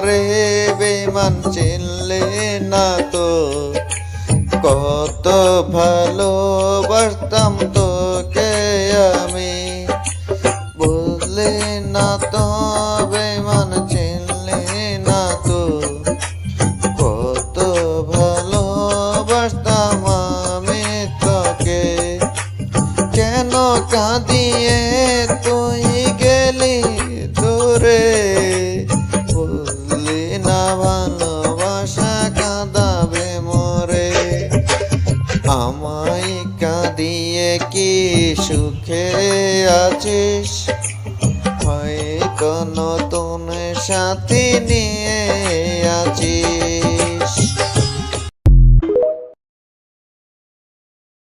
রে বেমান চিনলে না তো, কত ভালোবাসতাম তোকে আমি। বুঝলি না তো বেমান চিনলে না তো, কত ভালোবাসতাম আমি তোকে। কেন কাঁদিয়ে তুই গেলি দূরে, বুঝলি না ভালোবাসা কাঁদাবে মোরে। আমায় কাঁদিয়ে কি সুখে আছিস, হয়তো নতুন সাথী নিয়ে